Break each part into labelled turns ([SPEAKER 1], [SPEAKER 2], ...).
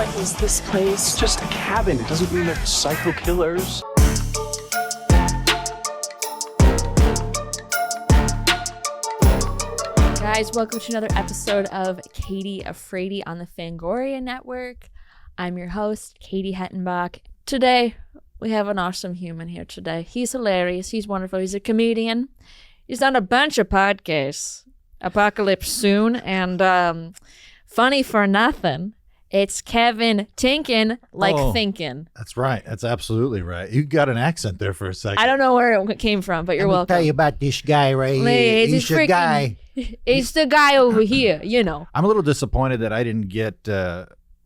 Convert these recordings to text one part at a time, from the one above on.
[SPEAKER 1] What is this place? It's just a cabin. It doesn't mean they're psycho killers.
[SPEAKER 2] Guys, welcome to another episode of Katie Afraidy on the Fangoria Network. I'm your host, Katie Hettenbach. Today, we have an awesome human here today. He's hilarious. He's wonderful. He's a comedian. He's done a bunch of podcasts. Apocalypse Soon and Funny for Nothing. It's Kevin Tienken, thinking.
[SPEAKER 3] That's right. That's absolutely right. You got an accent there for a second.
[SPEAKER 2] I don't know where it came from, but you're welcome.
[SPEAKER 3] Let me tell you about this guy right here. He's the guy.
[SPEAKER 2] It's the guy over here, you know.
[SPEAKER 3] I'm a little disappointed that I didn't get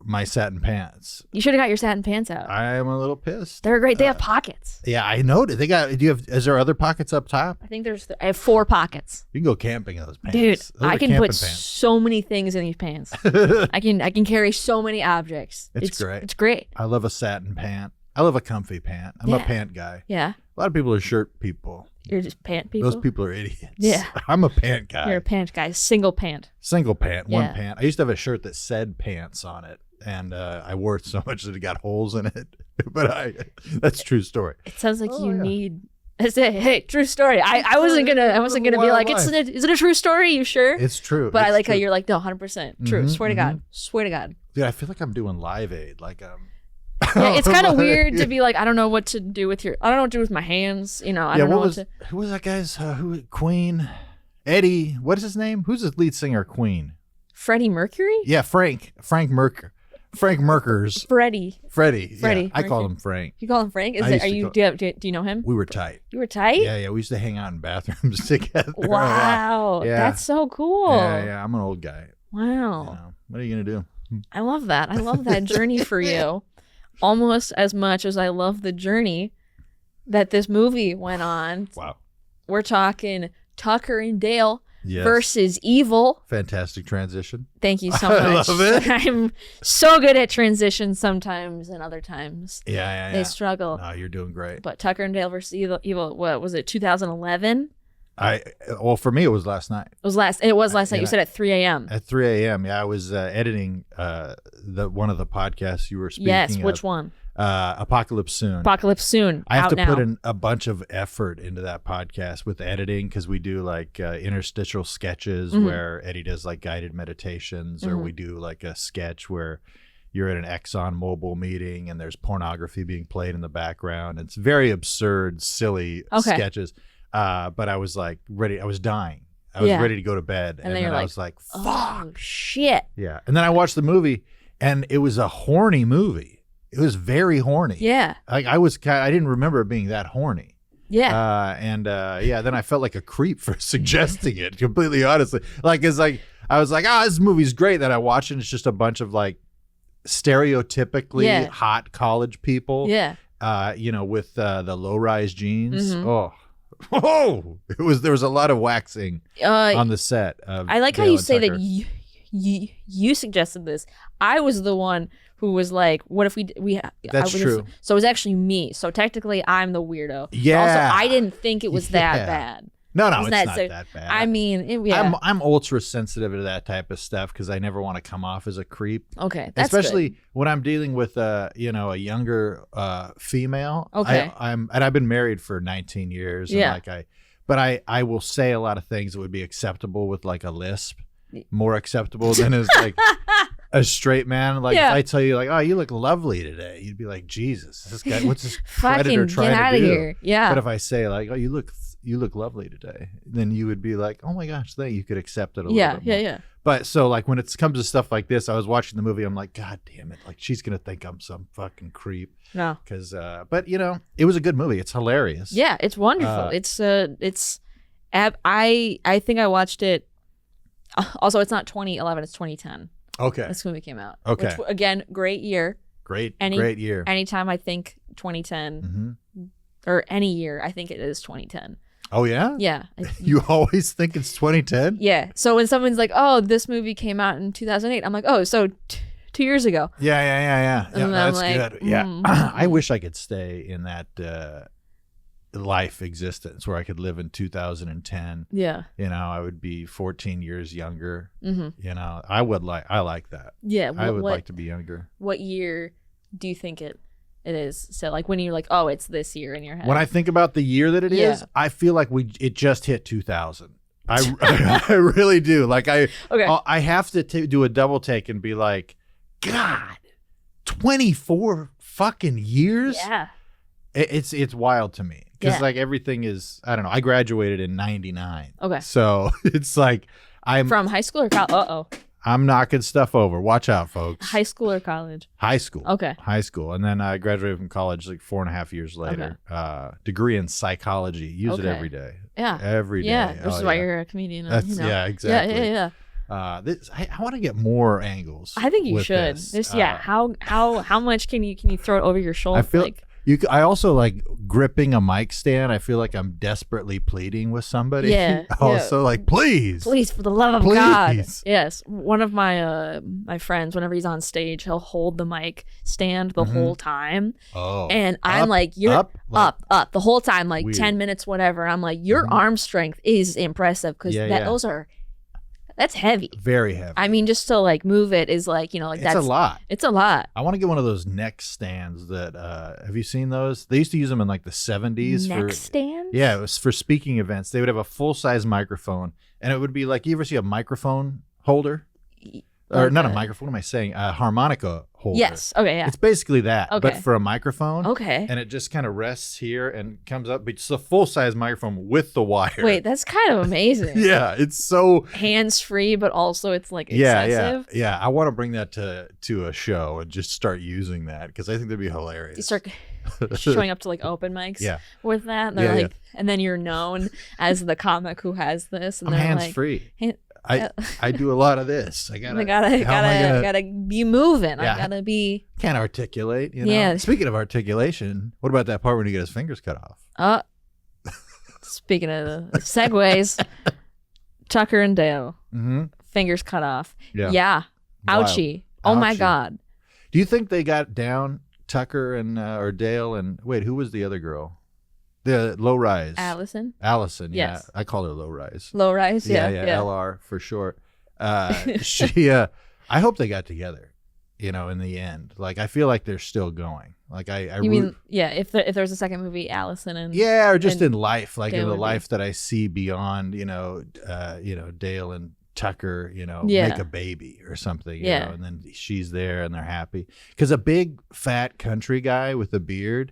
[SPEAKER 3] my satin pants.
[SPEAKER 2] You should have got your satin pants out.
[SPEAKER 3] I am a little pissed.
[SPEAKER 2] They're great. They have pockets.
[SPEAKER 3] Yeah, I noticed. Is there other pockets up top?
[SPEAKER 2] I think I have 4 pockets.
[SPEAKER 3] You can go camping in those pants.
[SPEAKER 2] Dude, I can put
[SPEAKER 3] pants.
[SPEAKER 2] so many things in these pants. I can carry so many objects.
[SPEAKER 3] It's great.
[SPEAKER 2] It's great.
[SPEAKER 3] I love a satin pant. I love a comfy pant. I'm a pant guy.
[SPEAKER 2] Yeah.
[SPEAKER 3] A lot of people are shirt people.
[SPEAKER 2] You're just pant people?
[SPEAKER 3] Those people are idiots.
[SPEAKER 2] Yeah.
[SPEAKER 3] I'm a pant guy.
[SPEAKER 2] You're a pant guy. Single pant.
[SPEAKER 3] Single pant. One pant. I used to have a shirt that said pants on it. And I wore it so much that it got holes in it. But that's a true story.
[SPEAKER 2] It sounds like need. I say, hey, true story. I wasn't gonna be like, is it a true story? You sure?
[SPEAKER 3] It's true.
[SPEAKER 2] But I like how you're like, no, 100% true. Swear to God. Swear to God.
[SPEAKER 3] Dude, I feel like I'm doing Live Aid.
[SPEAKER 2] Yeah, it's kind of weird to be like, I don't know what to do with my hands. You know, I don't know
[SPEAKER 3] who was that guy's Queen? Eddie. What is his name? Who's the lead singer of Queen?
[SPEAKER 2] Freddie Mercury?
[SPEAKER 3] Yeah, Frank Merkers.
[SPEAKER 2] Freddie.
[SPEAKER 3] Yeah, I call him Frank.
[SPEAKER 2] You call him Frank? Do you know him?
[SPEAKER 3] We were tight.
[SPEAKER 2] You were tight?
[SPEAKER 3] Yeah. We used to hang out in bathrooms together.
[SPEAKER 2] Wow. Yeah. That's so cool.
[SPEAKER 3] Yeah. I'm an old guy.
[SPEAKER 2] Wow.
[SPEAKER 3] You know, what are you going to do?
[SPEAKER 2] I love that. I love that journey for you. Almost as much as I love the journey that this movie went on.
[SPEAKER 3] Wow.
[SPEAKER 2] We're talking Tucker and Dale versus Evil.
[SPEAKER 3] Fantastic transition.
[SPEAKER 2] Thank you so much.
[SPEAKER 3] I love it.
[SPEAKER 2] I'm so good at transitions sometimes, and other times they struggle.
[SPEAKER 3] No, you're doing great.
[SPEAKER 2] But Tucker and Dale versus Evil, what was it, 2011?
[SPEAKER 3] For me, it was last night.
[SPEAKER 2] It was last night. You said at 3 a.m.
[SPEAKER 3] At 3 a.m. Yeah, I was editing one of the podcasts you were speaking
[SPEAKER 2] Yes,
[SPEAKER 3] of.
[SPEAKER 2] which one?
[SPEAKER 3] Apocalypse Soon.
[SPEAKER 2] Apocalypse Soon.
[SPEAKER 3] I have to put in a bunch of effort into that podcast with editing because we do like interstitial sketches where Eddie does like guided meditations, or we do like a sketch where you're at an Exxon Mobil meeting and there's pornography being played in the background. It's very absurd, silly sketches. But I was like ready. I was dying. I was ready to go to bed. And then I was like, fuck.
[SPEAKER 2] Oh, shit.
[SPEAKER 3] Yeah. And then I watched the movie and it was a horny movie. It was very horny.
[SPEAKER 2] Yeah.
[SPEAKER 3] Like I didn't remember it being that horny.
[SPEAKER 2] Yeah.
[SPEAKER 3] Then I felt like a creep for suggesting it, completely honestly. I was like, this movie's great that I watched, and it's just a bunch of like stereotypically hot college people.
[SPEAKER 2] Yeah.
[SPEAKER 3] With the low-rise jeans. There was a lot of waxing on the set of
[SPEAKER 2] I like
[SPEAKER 3] Dale
[SPEAKER 2] how you
[SPEAKER 3] and
[SPEAKER 2] say
[SPEAKER 3] Tucker.
[SPEAKER 2] that you suggested this. I was the one who was like, what if we
[SPEAKER 3] That's true.
[SPEAKER 2] So it was actually me. So technically I'm the weirdo.
[SPEAKER 3] Yeah.
[SPEAKER 2] Also, I didn't think it was that bad.
[SPEAKER 3] No, it's not that bad.
[SPEAKER 2] I mean,
[SPEAKER 3] I'm ultra sensitive to that type of stuff because I never want to come off as a creep.
[SPEAKER 2] Okay, that's
[SPEAKER 3] especially
[SPEAKER 2] good.
[SPEAKER 3] when I'm dealing with a younger female.
[SPEAKER 2] Okay,
[SPEAKER 3] I've been married for 19 years. And I will say a lot of things that would be acceptable with like a lisp, more acceptable than as like a straight man. Like if I tell you like, oh, you look lovely today, you'd be like, Jesus, this guy, what's this predator trying
[SPEAKER 2] get out
[SPEAKER 3] to
[SPEAKER 2] of
[SPEAKER 3] do?
[SPEAKER 2] Here. Yeah.
[SPEAKER 3] But if I say like, oh, you look lovely today, then you would be like, oh my gosh, you could accept it a little bit more.
[SPEAKER 2] Yeah.
[SPEAKER 3] But so like when it comes to stuff like this, I was watching the movie, I'm like, God damn it, like she's gonna think I'm some fucking creep.
[SPEAKER 2] No.
[SPEAKER 3] Because but it was a good movie. It's hilarious.
[SPEAKER 2] Yeah, it's wonderful. I think I watched it. Also, it's not 2011, it's 2010.
[SPEAKER 3] Okay.
[SPEAKER 2] This movie came out.
[SPEAKER 3] Okay.
[SPEAKER 2] Which, again, great year.
[SPEAKER 3] Great year.
[SPEAKER 2] Anytime I think 2010 or any year, I think it is 2010.
[SPEAKER 3] Oh, yeah?
[SPEAKER 2] Yeah.
[SPEAKER 3] You always think it's 2010?
[SPEAKER 2] Yeah. So when someone's like, oh, this movie came out in 2008, I'm like, oh, so 2 years ago.
[SPEAKER 3] Yeah.
[SPEAKER 2] And
[SPEAKER 3] That's
[SPEAKER 2] like,
[SPEAKER 3] good. Yeah. I wish I could stay in that life existence where I could live in 2010.
[SPEAKER 2] Yeah.
[SPEAKER 3] You know, I would be 14 years younger.
[SPEAKER 2] Mm-hmm.
[SPEAKER 3] You know, I like that.
[SPEAKER 2] Yeah.
[SPEAKER 3] I would like to be younger.
[SPEAKER 2] What year do you think it is? So like when you're like, oh, it's this year in your head.
[SPEAKER 3] When I think about the year that it is, I feel like it just hit 2000. I really do. Like I have to do a double take and be like, God, 24 fucking years.
[SPEAKER 2] Yeah.
[SPEAKER 3] It's wild to me because like everything is, I don't know. I graduated in 99.
[SPEAKER 2] Okay.
[SPEAKER 3] So it's like I'm
[SPEAKER 2] from high school or college.
[SPEAKER 3] I'm knocking stuff over. Watch out, folks.
[SPEAKER 2] High school or college?
[SPEAKER 3] High school.
[SPEAKER 2] Okay.
[SPEAKER 3] High school. And then I graduated from college like 4.5 years later. Okay. Degree in psychology. Use it every day.
[SPEAKER 2] Yeah.
[SPEAKER 3] Every day.
[SPEAKER 2] Yeah. Which is why you're a comedian.
[SPEAKER 3] That's,
[SPEAKER 2] you know.
[SPEAKER 3] Yeah, exactly.
[SPEAKER 2] Yeah.
[SPEAKER 3] I want to get more angles.
[SPEAKER 2] I think you should. How much can you throw it over your shoulder?
[SPEAKER 3] I feel I also like gripping a mic stand. I feel like I'm desperately pleading with somebody.
[SPEAKER 2] Yeah.
[SPEAKER 3] Also, like, please,
[SPEAKER 2] for the love of God. Yes. One of my my friends, whenever he's on stage, he'll hold the mic stand the whole time. Oh. And I'm like, you're up the whole time, like weird. 10 minutes, whatever. I'm like, your arm strength is impressive because that's heavy.
[SPEAKER 3] Very heavy.
[SPEAKER 2] I mean, just to like move it is like, you know, like
[SPEAKER 3] that's a lot.
[SPEAKER 2] It's a lot.
[SPEAKER 3] I want to get one of those neck stands that, have you seen those? They used to use them in like the 70s.
[SPEAKER 2] Neck stands?
[SPEAKER 3] Yeah, it was for speaking events. They would have a full-size microphone and it would be like, you ever see a microphone holder? Or not a microphone, what am I saying? A harmonica holder.
[SPEAKER 2] Yes. Okay, yeah.
[SPEAKER 3] It's basically that,
[SPEAKER 2] okay.
[SPEAKER 3] but for a microphone.
[SPEAKER 2] Okay.
[SPEAKER 3] And it just kind of rests here and comes up. But it's a full-size microphone with the wire.
[SPEAKER 2] Wait, that's kind of amazing.
[SPEAKER 3] Yeah, it's so...
[SPEAKER 2] hands-free, but also it's like excessive.
[SPEAKER 3] Yeah. I want to bring that to a show and just start using that because I think that'd be hilarious.
[SPEAKER 2] You start showing up to like open mics with that. And they're and then you're known as the comic who has this. And
[SPEAKER 3] I'm hands-free. I do a lot of this. I gotta
[SPEAKER 2] be moving. I gotta be.
[SPEAKER 3] Can't articulate. You know? Yeah. Speaking of articulation, what about that part when he get his fingers cut off?
[SPEAKER 2] Speaking of segues, Tucker and Dale, fingers cut off. Yeah. Ouchie. Oh my God.
[SPEAKER 3] Do you think they got down, Tucker and or Dale and wait? Who was the other girl? The low rise.
[SPEAKER 2] Allison,
[SPEAKER 3] yes. Yeah. I call her low rise. Low
[SPEAKER 2] rise, yeah.
[SPEAKER 3] LR for short. I hope they got together, you know, in the end. Like, I feel like they're still going. Like,
[SPEAKER 2] if there's a second movie, Allison and...
[SPEAKER 3] Yeah, or just in life, like in the life that I see beyond, you know, Dale and Tucker, you know, make a baby or something, you know, and then she's there and they're happy. Because a big, fat country guy with a beard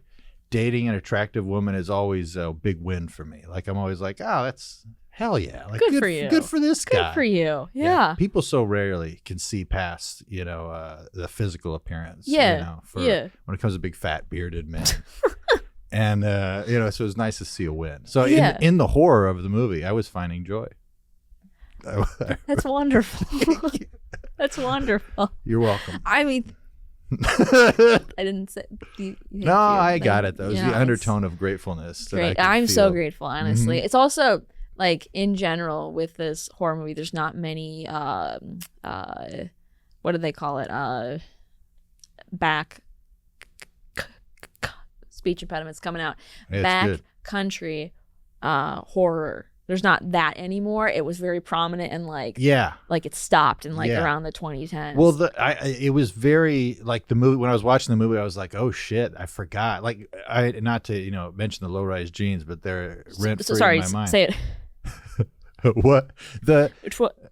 [SPEAKER 3] dating an attractive woman is always a big win for me. Like, I'm always like, oh, that's hell yeah. Like,
[SPEAKER 2] good for you.
[SPEAKER 3] Good for this guy.
[SPEAKER 2] Good for you. Yeah.
[SPEAKER 3] People so rarely can see past, you know, the physical appearance.
[SPEAKER 2] Yeah.
[SPEAKER 3] You know, when it comes to big fat bearded men. And, you know, so it's nice to see a win. So in the horror of the movie, I was finding joy.
[SPEAKER 2] That's wonderful. That's wonderful.
[SPEAKER 3] You're welcome.
[SPEAKER 2] I mean... I didn't say.
[SPEAKER 3] I got it though. It was the undertone of gratefulness.
[SPEAKER 2] Great. I'm so grateful, honestly. It's also like in general with this horror movie, there's not many. What do they call it? Back speech impediments coming out. Back country horror. There's not that anymore. It was very prominent and like it stopped in like around the 2010s.
[SPEAKER 3] Well, it was very like the movie when I was watching the movie, I was like, oh shit, I forgot. Like not to mention the low rise jeans, but they're rent free in my mind.
[SPEAKER 2] Say it.
[SPEAKER 3] What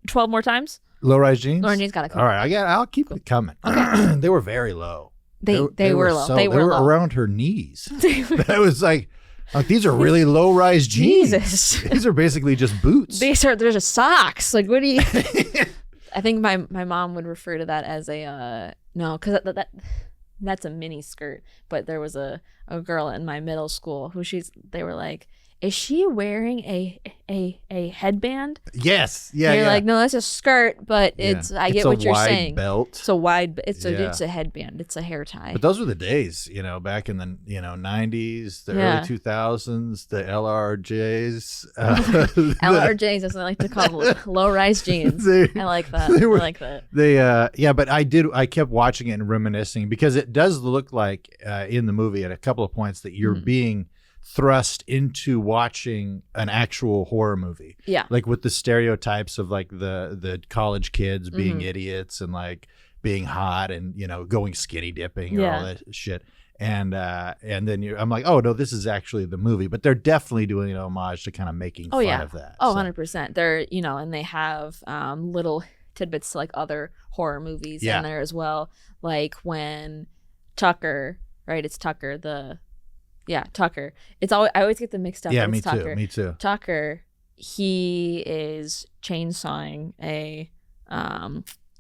[SPEAKER 2] 12 more times?
[SPEAKER 3] Low rise jeans.
[SPEAKER 2] Low rise jeans gotta come.
[SPEAKER 3] All right, I'll keep it coming.
[SPEAKER 2] Okay.
[SPEAKER 3] They were very low.
[SPEAKER 2] They were low.
[SPEAKER 3] They were
[SPEAKER 2] low.
[SPEAKER 3] around her knees. That was like these are really low rise jeans.
[SPEAKER 2] Jesus.
[SPEAKER 3] These are basically just boots.
[SPEAKER 2] They're just socks. Like, what do you? I think my mom would refer to that as a no, because that's a mini skirt. But there was a girl in my middle school who they were like, is she wearing a headband?
[SPEAKER 3] Yes. Yeah.
[SPEAKER 2] You're like, no, that's a skirt, but I get what you're saying.
[SPEAKER 3] Belt.
[SPEAKER 2] It's a wide belt. It's a headband. It's a hair tie.
[SPEAKER 3] But those were the days, back in the 90s, the early 2000s, the LRJs.
[SPEAKER 2] LRJs, as I like to call them, low-rise jeans. I like that. I like that.
[SPEAKER 3] But I kept watching it and reminiscing because it does look like in the movie at a couple of points that you're being thrust into watching an actual horror movie.
[SPEAKER 2] Yeah.
[SPEAKER 3] Like with the stereotypes of like the college kids being idiots and like being hot and, you know, going skinny dipping or all that shit. And then I'm like, oh no, this is actually the movie. But they're definitely doing an homage to kind of making fun of that.
[SPEAKER 2] Oh, 100%. They're, you know, and they have little tidbits to like other horror movies in there as well. Like when Tucker, right? It's Tucker, Tucker. It's always, I always get them mixed up.
[SPEAKER 3] Yeah,
[SPEAKER 2] but
[SPEAKER 3] me
[SPEAKER 2] it's Tucker.
[SPEAKER 3] too. Me too.
[SPEAKER 2] Tucker, he is chainsawing a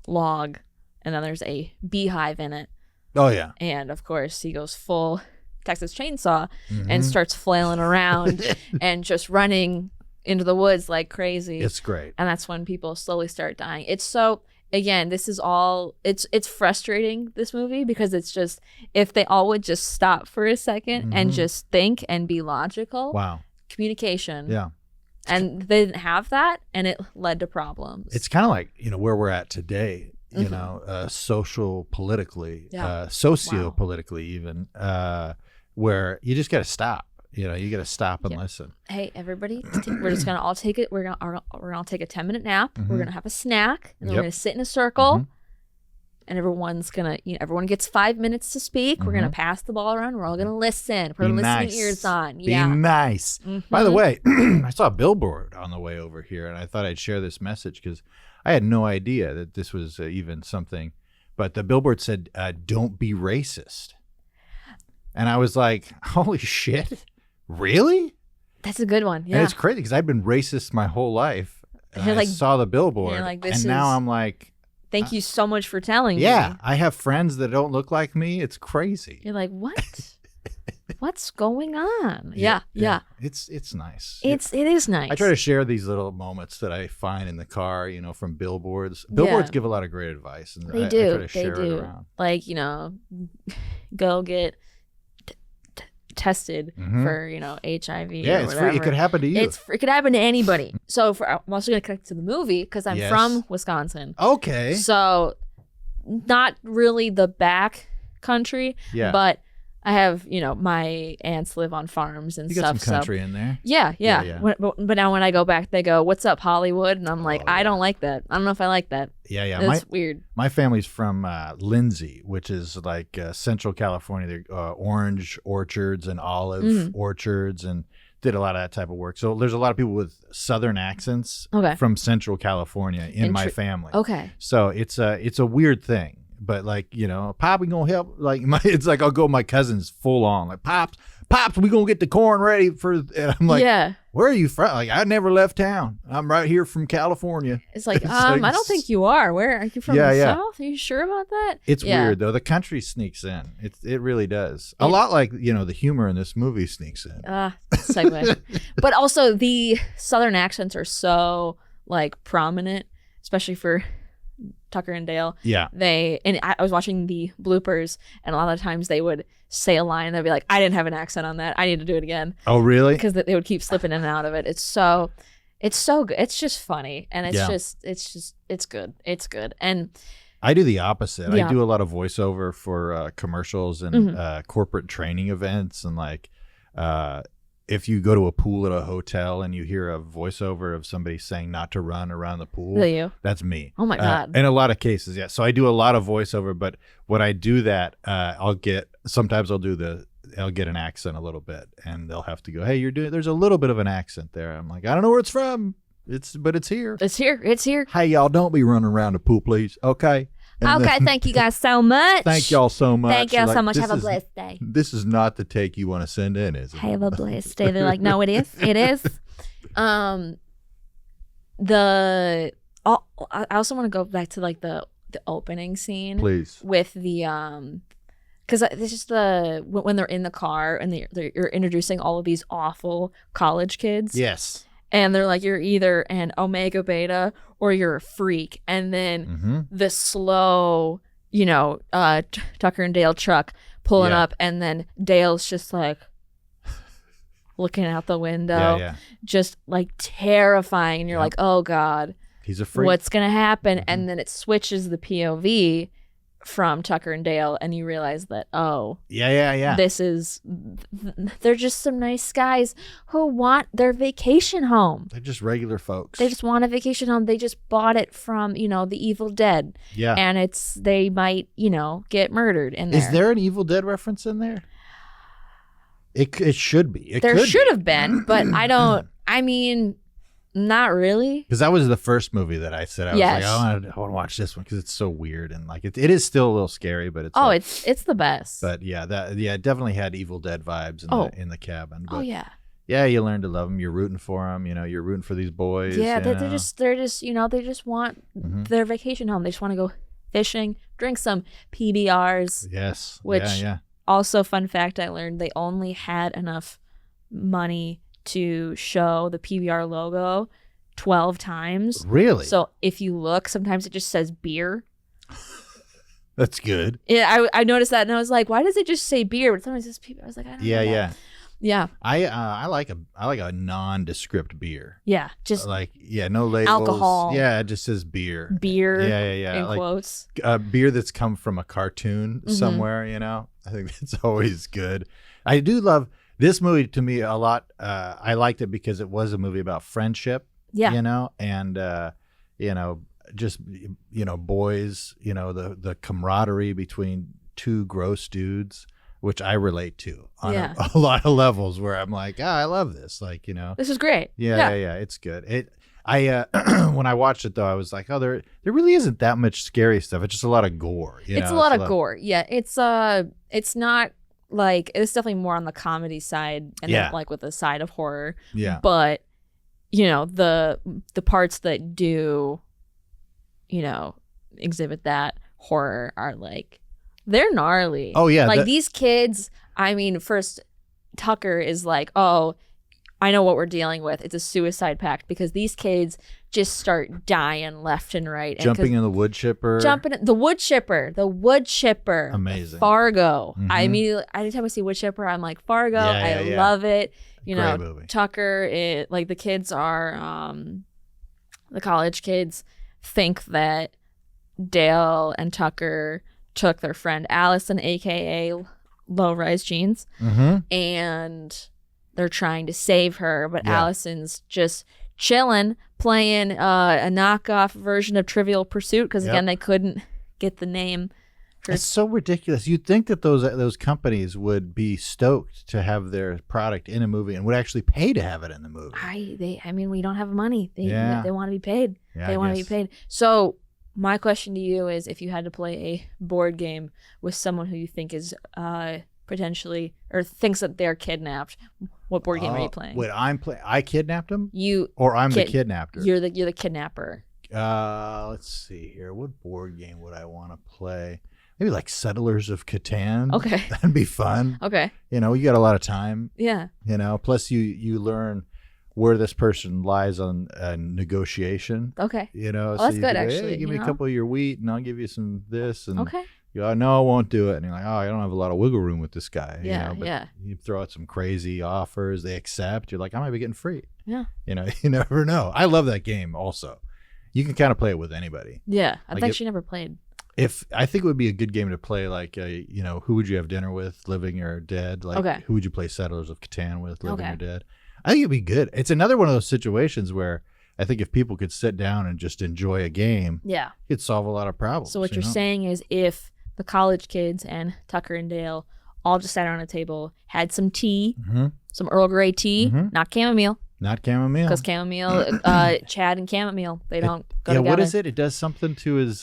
[SPEAKER 2] log, and then there's a beehive in it.
[SPEAKER 3] Oh yeah.
[SPEAKER 2] And of course, he goes full Texas Chainsaw and starts flailing around and just running into the woods like crazy.
[SPEAKER 3] It's great.
[SPEAKER 2] And that's when people slowly start dying. It's so, again, this is all, it's frustrating, this movie, because it's just, if they all would just stop for a second and just think and be logical.
[SPEAKER 3] Wow.
[SPEAKER 2] Communication.
[SPEAKER 3] Yeah.
[SPEAKER 2] And they didn't have that, and it led to problems.
[SPEAKER 3] It's kind of like, you know, where we're at today, you know, social politically, socio-politically even, where you just got to stop. You know, you got to stop and listen.
[SPEAKER 2] Hey, everybody, we're just going to all take it. We're going to take a 10-minute nap. We're going to have a snack, and then we're going to sit in a circle. And everyone's going to, you know, everyone gets 5 minutes to speak. We're going to pass the ball around. We're all going to listen. Put our listening ears on.
[SPEAKER 3] Be nice. By the way, I saw a billboard on the way over here, and I thought I'd share this message because I had no idea that this was even something. But the billboard said, don't be racist. And I was like, holy shit. Really?
[SPEAKER 2] That's a good one. Yeah.
[SPEAKER 3] And it's crazy because I've been racist my whole life. And I
[SPEAKER 2] like,
[SPEAKER 3] saw the billboard.
[SPEAKER 2] Like,
[SPEAKER 3] and now I'm like,
[SPEAKER 2] thank you so much for telling me.
[SPEAKER 3] Yeah. I have friends that don't look like me. It's crazy.
[SPEAKER 2] You're like, what? What's going on? Yeah.
[SPEAKER 3] It's nice.
[SPEAKER 2] It is nice.
[SPEAKER 3] I try to share these little moments that I find in the car, you know, from billboards. Billboards give a lot of great advice. And
[SPEAKER 2] they
[SPEAKER 3] I
[SPEAKER 2] do.
[SPEAKER 3] try to share it around.
[SPEAKER 2] Like, you know, go get tested for, you know, HIV or
[SPEAKER 3] it's
[SPEAKER 2] whatever.
[SPEAKER 3] free. It could happen to you.
[SPEAKER 2] It could happen to anybody. So I'm also going to connect to the movie because I'm from Wisconsin.
[SPEAKER 3] Okay.
[SPEAKER 2] So not really the back country, but I have, you know, my aunts live on farms and
[SPEAKER 3] you
[SPEAKER 2] stuff.
[SPEAKER 3] got some country in there.
[SPEAKER 2] Yeah. But now when I go back, they go, "What's up, Hollywood?" And I'm like, I don't like that. I don't know if I like that.
[SPEAKER 3] Yeah.
[SPEAKER 2] It's weird.
[SPEAKER 3] My family's from Lindsay, which is like Central California. They're orange orchards and olive orchards, and did a lot of that type of work. So there's a lot of people with Southern accents from Central California in my family.
[SPEAKER 2] Okay.
[SPEAKER 3] So it's a weird thing. But like, you know, Pop, we gonna help. Like it's like I'll go my cousins full on. Like Pops, we gonna get the corn ready for. And I'm like, where are you from? Like I never left town. I'm right here from California.
[SPEAKER 2] It's like, I don't think you are. Where are you from? The South? Are you sure about that?
[SPEAKER 3] It's weird though. The country sneaks in. It really does. A lot like, you know, the humor in this movie sneaks in.
[SPEAKER 2] Segue. But also the Southern accents are so like prominent, especially for Tucker and Dale. Yeah. I was watching the bloopers, and a lot of times they would say a line and they'd be like, I didn't have an accent on that. I need to do it again.
[SPEAKER 3] Oh, really?
[SPEAKER 2] Because they would keep slipping in and out of it. It's so good. It's just funny. And it's good. It's good. And
[SPEAKER 3] I do the opposite. I do a lot of voiceover for commercials and corporate training events. And like, if you go to a pool at a hotel and you hear a voiceover of somebody saying not to run around the pool, that's me.
[SPEAKER 2] Oh my God.
[SPEAKER 3] In a lot of cases, yeah. So I do a lot of voiceover, but when I do that, I'll get an accent a little bit, and they'll have to go, hey, there's a little bit of an accent there. I'm like, I don't know where it's from. But it's here.
[SPEAKER 2] It's here.
[SPEAKER 3] Hey, y'all, don't be running around the pool, please. Okay.
[SPEAKER 2] Okay, thank you guys so much.
[SPEAKER 3] Thank y'all so much.
[SPEAKER 2] Thank y'all so much. Have a blessed day.
[SPEAKER 3] This is not the take you want to send in, is it?
[SPEAKER 2] Have a blessed day. They're like, no, it is. It is. I also want to go back to like the opening scene.
[SPEAKER 3] Please.
[SPEAKER 2] With the because it's just when they're in the car and you're introducing all of these awful college kids.
[SPEAKER 3] Yes.
[SPEAKER 2] And they're like, you're either an Omega Beta or you're a freak. And then the slow, you know, Tucker and Dale truck pulling up, and then Dale's just like looking out the window, just like terrifying. And you're like, oh God,
[SPEAKER 3] he's a freak.
[SPEAKER 2] What's going to happen? And then it switches the POV from Tucker and Dale, and you realize that,
[SPEAKER 3] Yeah.
[SPEAKER 2] they're just some nice guys who want their vacation home.
[SPEAKER 3] They're just regular folks.
[SPEAKER 2] They just want a vacation home. They just bought it from, the Evil Dead.
[SPEAKER 3] Yeah.
[SPEAKER 2] And they might, get murdered in there.
[SPEAKER 3] Is there an Evil Dead reference in there? It should be.
[SPEAKER 2] There should have been, but not really.
[SPEAKER 3] Because that was the first movie that I said I was
[SPEAKER 2] Yes.
[SPEAKER 3] like, I want to watch this one because it's so weird and like it is still a little scary, but it's
[SPEAKER 2] it's the best.
[SPEAKER 3] But yeah, it definitely had Evil Dead vibes in the cabin. But
[SPEAKER 2] yeah.
[SPEAKER 3] Yeah, you learn to love them. You're rooting for them. You're rooting for these boys.
[SPEAKER 2] Yeah, they're just they just want their vacation home. They just want to go fishing, drink some PBRs.
[SPEAKER 3] Yes.
[SPEAKER 2] Which also, fun fact I learned, they only had enough money to show the PBR logo 12 times.
[SPEAKER 3] Really?
[SPEAKER 2] So if you look, sometimes it just says beer.
[SPEAKER 3] That's good.
[SPEAKER 2] Yeah, I noticed that, and I was like, why does it just say beer? But sometimes it says PBR. I was like, I don't know. Yeah.
[SPEAKER 3] I like a nondescript beer.
[SPEAKER 2] Yeah, just
[SPEAKER 3] no labels.
[SPEAKER 2] Alcohol.
[SPEAKER 3] Yeah, it just says beer.
[SPEAKER 2] Beer.
[SPEAKER 3] Yeah.
[SPEAKER 2] In quotes.
[SPEAKER 3] Beer that's come from a cartoon somewhere. I think that's always good. I do love this movie to me a lot. I liked it because it was a movie about friendship.
[SPEAKER 2] Yeah.
[SPEAKER 3] And just boys. The camaraderie between two gross dudes, which I relate to on a lot of levels where I'm like, I love this.
[SPEAKER 2] This is great.
[SPEAKER 3] Yeah, it's good. I when I watched it though, I was like, there really isn't that much scary stuff. It's just a lot of gore.
[SPEAKER 2] It's a lot of gore. Yeah, it's not like, it's definitely more on the comedy side and then like with a side of horror.
[SPEAKER 3] Yeah.
[SPEAKER 2] But the parts that do, exhibit that horror are like, they're gnarly.
[SPEAKER 3] Oh yeah.
[SPEAKER 2] Like these kids, first Tucker is like, oh, I know what we're dealing with. It's a suicide pact because these kids just start dying left and right.
[SPEAKER 3] Jumping in the wood chipper.
[SPEAKER 2] The wood chipper.
[SPEAKER 3] Amazing.
[SPEAKER 2] Fargo. Anytime I see wood chipper, I'm like, Fargo. I love it.
[SPEAKER 3] Great movie.
[SPEAKER 2] Tucker, like the kids are, the college kids think that Dale and Tucker took their friend Allison, aka Low Rise Jeans, and they're trying to save her, but Allison's just chilling, playing a knockoff version of Trivial Pursuit because again they couldn't get the name.
[SPEAKER 3] It's so ridiculous. You'd think that those companies would be stoked to have their product in a movie and would actually pay to have it in the movie.
[SPEAKER 2] We don't have money. They want to be paid.
[SPEAKER 3] Yeah,
[SPEAKER 2] they want to be paid. So my question to you is, if you had to play a board game with someone who you think is potentially or thinks that they're kidnapped, what board game are you playing?
[SPEAKER 3] Wait, I kidnapped him?
[SPEAKER 2] Or
[SPEAKER 3] I'm the kidnapper?
[SPEAKER 2] You're the kidnapper.
[SPEAKER 3] Let's see here. What board game would I want to play? Maybe like Settlers of Catan.
[SPEAKER 2] Okay.
[SPEAKER 3] That'd be fun.
[SPEAKER 2] Okay.
[SPEAKER 3] You got a lot of time.
[SPEAKER 2] Yeah.
[SPEAKER 3] Plus you learn where this person lies on negotiation.
[SPEAKER 2] Okay.
[SPEAKER 3] So
[SPEAKER 2] that's good,
[SPEAKER 3] go,
[SPEAKER 2] actually.
[SPEAKER 3] Hey, give me a couple of your wheat and I'll give you some this. And
[SPEAKER 2] okay.
[SPEAKER 3] You go, no, I won't do it. And you're like, I don't have a lot of wiggle room with this guy.
[SPEAKER 2] Yeah,
[SPEAKER 3] but you throw out some crazy offers. They accept. You're like, I might be getting free.
[SPEAKER 2] Yeah.
[SPEAKER 3] You never know. I love that game also. You can kind of play it with anybody.
[SPEAKER 2] Yeah. I've actually never played.
[SPEAKER 3] I think it would be a good game to play, like, who would you have dinner with, living or dead? Like, who would you play Settlers of Catan with, living or dead? I think it'd be good. It's another one of those situations where I think if people could sit down and just enjoy a game, you could solve a lot of problems.
[SPEAKER 2] So what you're saying is, if the college kids and Tucker and Dale all just sat around a table, had some tea, some Earl Grey tea, not chamomile.
[SPEAKER 3] Not chamomile.
[SPEAKER 2] Because chamomile, Chad and chamomile, they don't go together.
[SPEAKER 3] What is it? It does something to his...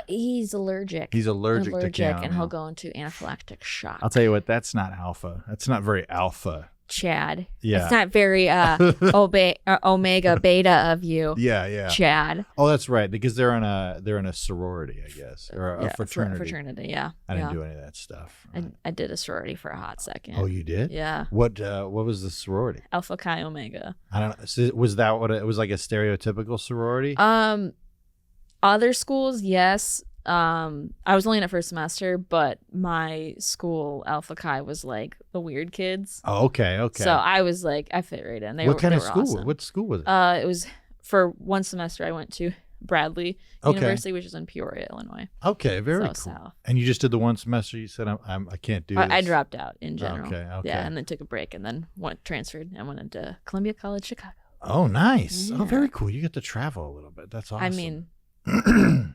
[SPEAKER 2] he's allergic.
[SPEAKER 3] He's allergic to chamomile.
[SPEAKER 2] And he'll go into anaphylactic shock.
[SPEAKER 3] I'll tell you what, that's not alpha. That's not very alpha.
[SPEAKER 2] Chad.
[SPEAKER 3] Yeah.
[SPEAKER 2] It's not very omega beta of you.
[SPEAKER 3] Yeah.
[SPEAKER 2] Chad.
[SPEAKER 3] Oh, that's right. Because they're in a sorority, I guess, or a fraternity.
[SPEAKER 2] Fraternity, yeah.
[SPEAKER 3] I didn't do any of that stuff.
[SPEAKER 2] I did a sorority for a hot second.
[SPEAKER 3] Oh, you did?
[SPEAKER 2] Yeah.
[SPEAKER 3] What was the sorority?
[SPEAKER 2] Alpha Chi Omega.
[SPEAKER 3] I don't know. So was that what it was, like a stereotypical sorority?
[SPEAKER 2] Other schools, yes. I was only in it for a semester, but my school, Alpha Chi, was like the weird kids.
[SPEAKER 3] Oh, okay.
[SPEAKER 2] So I was like, I fit right in.
[SPEAKER 3] What kind of school?
[SPEAKER 2] Awesome.
[SPEAKER 3] What school was it?
[SPEAKER 2] It was for one semester. I went to Bradley
[SPEAKER 3] Okay.
[SPEAKER 2] University, which is in Peoria, Illinois.
[SPEAKER 3] Okay, very
[SPEAKER 2] So
[SPEAKER 3] cool.
[SPEAKER 2] south.
[SPEAKER 3] And you just did the one semester. You said I can't do this.
[SPEAKER 2] I dropped out in general.
[SPEAKER 3] Okay.
[SPEAKER 2] Yeah, and then took a break and then transferred and went into Columbia College, Chicago.
[SPEAKER 3] Oh, nice.
[SPEAKER 2] Yeah.
[SPEAKER 3] Oh, very cool. You get to travel a little bit. That's awesome.
[SPEAKER 2] I mean,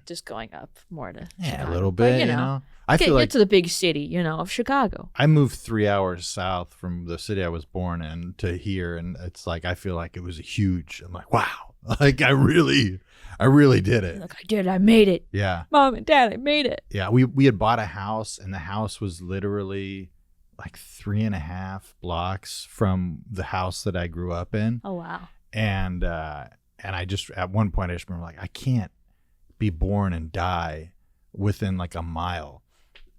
[SPEAKER 2] just going up more to Chicago.
[SPEAKER 3] a little
[SPEAKER 2] But,
[SPEAKER 3] bit. You know, I
[SPEAKER 2] get,
[SPEAKER 3] feel like
[SPEAKER 2] get to the big city, of Chicago.
[SPEAKER 3] I moved 3 hours south from the city I was born in to here, and it's like I feel like it was huge. I'm like, wow, like I really did it.
[SPEAKER 2] Look, I did. I made it.
[SPEAKER 3] Yeah,
[SPEAKER 2] Mom and Dad, I made it.
[SPEAKER 3] yeah. We had bought a house, and the house was literally like 3.5 blocks from the house that I grew up in.
[SPEAKER 2] Oh wow.
[SPEAKER 3] And I just at one point I just remember like I can't be born and die within like a mile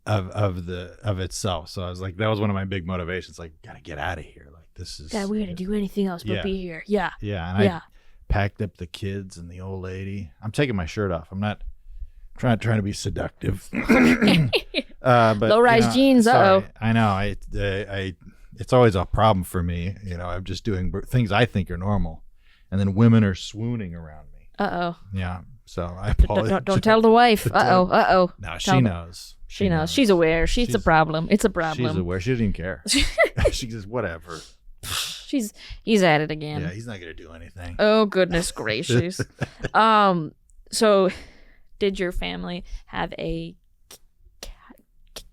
[SPEAKER 3] of itself. So I was like, that was one of my big motivations. Like, gotta get out of here. Like this is.
[SPEAKER 2] Dad, we gotta do anything else but
[SPEAKER 3] Yeah.
[SPEAKER 2] be here. Yeah.
[SPEAKER 3] Yeah, and I packed up the kids and the old lady. I'm taking my shirt off. I'm not trying to be seductive. But
[SPEAKER 2] Low-rise jeans.
[SPEAKER 3] sorry.
[SPEAKER 2] Uh-oh.
[SPEAKER 3] I know. I it's always a problem for me. I'm just doing things I think are normal, and then women are swooning around me.
[SPEAKER 2] Uh-oh.
[SPEAKER 3] Yeah. So I apologize.
[SPEAKER 2] Don't tell the wife. Uh-oh. Uh-oh.
[SPEAKER 3] No,
[SPEAKER 2] Tell
[SPEAKER 3] she
[SPEAKER 2] them.
[SPEAKER 3] knows.
[SPEAKER 2] She knows. She's aware. She's a problem. It's a problem.
[SPEAKER 3] She's aware. She doesn't even care. She says, whatever.
[SPEAKER 2] He's at it again.
[SPEAKER 3] Yeah, he's not going to do anything.
[SPEAKER 2] Oh goodness gracious. So did your family have a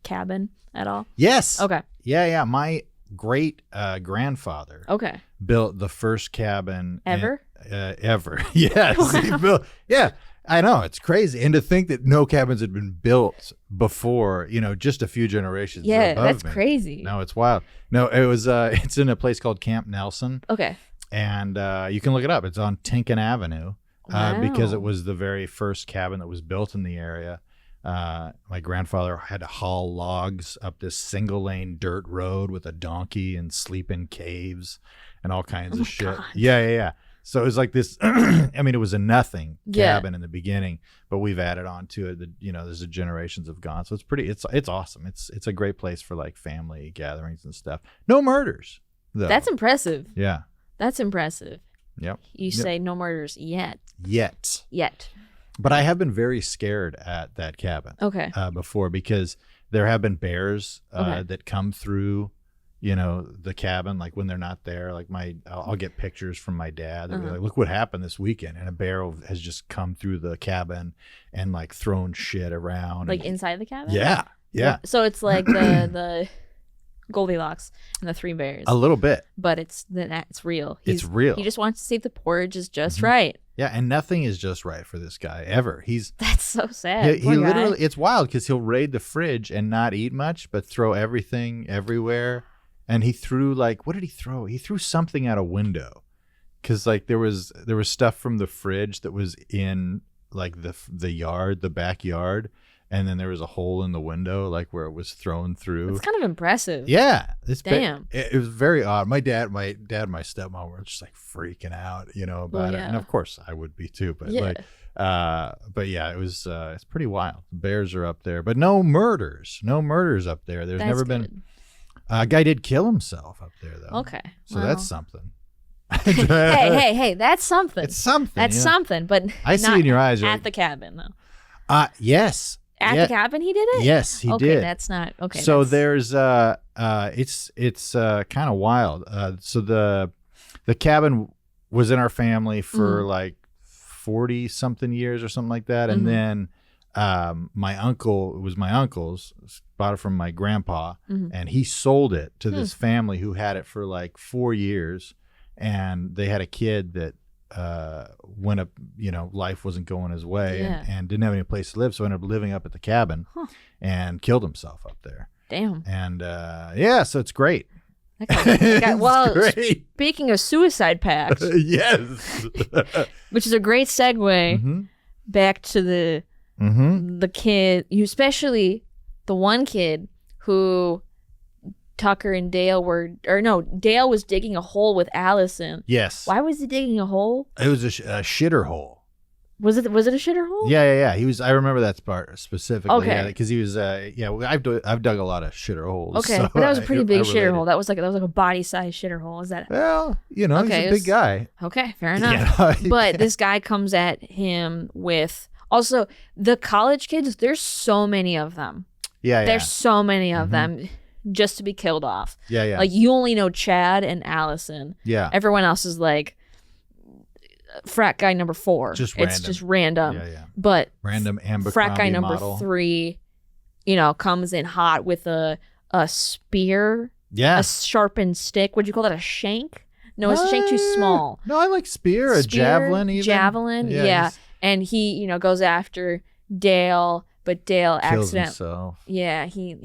[SPEAKER 2] cabin at all?
[SPEAKER 3] Yes.
[SPEAKER 2] Okay.
[SPEAKER 3] Yeah. My great grandfather
[SPEAKER 2] Okay.
[SPEAKER 3] built the first cabin
[SPEAKER 2] Ever?
[SPEAKER 3] Ever. Yes. He built, yeah. I know, it's crazy. And to think that no cabins had been built before, just a few generations
[SPEAKER 2] Yeah,
[SPEAKER 3] above
[SPEAKER 2] that's
[SPEAKER 3] me.
[SPEAKER 2] crazy.
[SPEAKER 3] No, it's wild. No, it was it's in a place called Camp Nelson,
[SPEAKER 2] Okay.
[SPEAKER 3] and you can look it up. It's on Tienken Avenue, because it
[SPEAKER 2] Wow.
[SPEAKER 3] was the very first cabin that was built in the area. My grandfather had to haul logs up this single lane dirt road with a donkey and sleep in caves and all kinds of shit.
[SPEAKER 2] God.
[SPEAKER 3] Yeah. So it was like this. I mean, it was a nothing
[SPEAKER 2] Yeah.
[SPEAKER 3] cabin in the beginning, but we've added on to it. There's the generations have gone, so it's awesome. It's a great place for like family gatherings and stuff. No murders, though.
[SPEAKER 2] That's impressive.
[SPEAKER 3] Yeah.
[SPEAKER 2] That's impressive.
[SPEAKER 3] Yep.
[SPEAKER 2] You say no murders yet.
[SPEAKER 3] Yet. But I have been very scared at that cabin
[SPEAKER 2] Okay.
[SPEAKER 3] before, because there have been bears
[SPEAKER 2] Okay.
[SPEAKER 3] that come through, the cabin, like when they're not there. Like I'll get pictures from my dad. They'll be like, look what happened this weekend. And a bear has just come through the cabin and like thrown shit around.
[SPEAKER 2] Like
[SPEAKER 3] and,
[SPEAKER 2] inside the cabin?
[SPEAKER 3] yeah. Yeah.
[SPEAKER 2] So it's like the Goldilocks and the Three Bears.
[SPEAKER 3] A little bit.
[SPEAKER 2] But it's real.
[SPEAKER 3] It's real.
[SPEAKER 2] He just wants to see if the porridge is just
[SPEAKER 3] Mm-hmm.
[SPEAKER 2] right.
[SPEAKER 3] Yeah. And nothing is just right for this guy ever.
[SPEAKER 2] That's so sad.
[SPEAKER 3] He
[SPEAKER 2] Poor guy.
[SPEAKER 3] literally, it's wild because he'll raid the fridge and not eat much, but throw everything everywhere. And he threw what did he throw? He threw something out a window, because like there was stuff from the fridge that was in like the yard, the backyard, and then there was a hole in the window like where it was thrown through.
[SPEAKER 2] It's kind of impressive.
[SPEAKER 3] Yeah,
[SPEAKER 2] Damn.
[SPEAKER 3] It was very odd. My dad, and my stepmom were just like freaking out, about it, and of course I would be too. But but yeah, it was it's pretty wild. The bears are up there, but no murders up there. There's
[SPEAKER 2] That's
[SPEAKER 3] never
[SPEAKER 2] good.
[SPEAKER 3] been. A guy did kill himself up there though.
[SPEAKER 2] Okay.
[SPEAKER 3] So that's something.
[SPEAKER 2] hey, that's something.
[SPEAKER 3] It's something.
[SPEAKER 2] That's something, but
[SPEAKER 3] I see
[SPEAKER 2] not
[SPEAKER 3] in your eyes.
[SPEAKER 2] at the cabin though.
[SPEAKER 3] Yes.
[SPEAKER 2] At the cabin he did it?
[SPEAKER 3] Yes, he
[SPEAKER 2] okay,
[SPEAKER 3] did.
[SPEAKER 2] That's not okay.
[SPEAKER 3] So
[SPEAKER 2] that's-
[SPEAKER 3] there's it's kind of wild. So the cabin was in our family for like 40 something years or something like that, and then my uncle, it was my uncle's, bought it from my grandpa, and he sold it to this family who had it for like 4 years, and they had a kid that went up, life wasn't going his way, and didn't have any place to live, so ended up living up at the cabin and killed himself up there.
[SPEAKER 2] Damn.
[SPEAKER 3] And so it's great.
[SPEAKER 2] Well,
[SPEAKER 3] great.
[SPEAKER 2] speaking of suicide pacts,
[SPEAKER 3] Yes.
[SPEAKER 2] which is a great segue back to the kid, especially the one kid who Tucker and Dale Dale was digging a hole with Allison.
[SPEAKER 3] Yes.
[SPEAKER 2] Why was he digging a hole?
[SPEAKER 3] It was a shitter hole.
[SPEAKER 2] Was it a shitter hole?
[SPEAKER 3] Yeah. He was. I remember that part specifically.
[SPEAKER 2] Okay.
[SPEAKER 3] Yeah, because he was. I've dug a lot of shitter holes.
[SPEAKER 2] Okay,
[SPEAKER 3] so
[SPEAKER 2] but that was a pretty big
[SPEAKER 3] I
[SPEAKER 2] shitter
[SPEAKER 3] related.
[SPEAKER 2] hole. That was like a body size shitter hole. Is that
[SPEAKER 3] Well, he's
[SPEAKER 2] Okay,
[SPEAKER 3] a big guy.
[SPEAKER 2] okay? Fair enough. But this guy comes at him with also the college kids. There's so many of them.
[SPEAKER 3] Yeah.
[SPEAKER 2] There's so many of them just to be killed off.
[SPEAKER 3] Yeah.
[SPEAKER 2] Like you only know Chad and Allison.
[SPEAKER 3] Yeah.
[SPEAKER 2] Everyone else is like frat guy number 4.
[SPEAKER 3] Just
[SPEAKER 2] it's
[SPEAKER 3] random.
[SPEAKER 2] just random.
[SPEAKER 3] Yeah.
[SPEAKER 2] But
[SPEAKER 3] Random Abercrombie
[SPEAKER 2] frat guy number
[SPEAKER 3] model.
[SPEAKER 2] 3, comes in hot with a spear,
[SPEAKER 3] Yeah.
[SPEAKER 2] a sharpened stick. Would you call that a shank? No, is a shank too small?
[SPEAKER 3] No, I like spear, a javelin even.
[SPEAKER 2] Javelin, yeah.
[SPEAKER 3] he's-
[SPEAKER 2] And he, goes after Dale, but Dale
[SPEAKER 3] Kills
[SPEAKER 2] accidentally.
[SPEAKER 3] himself.
[SPEAKER 2] Yeah, he,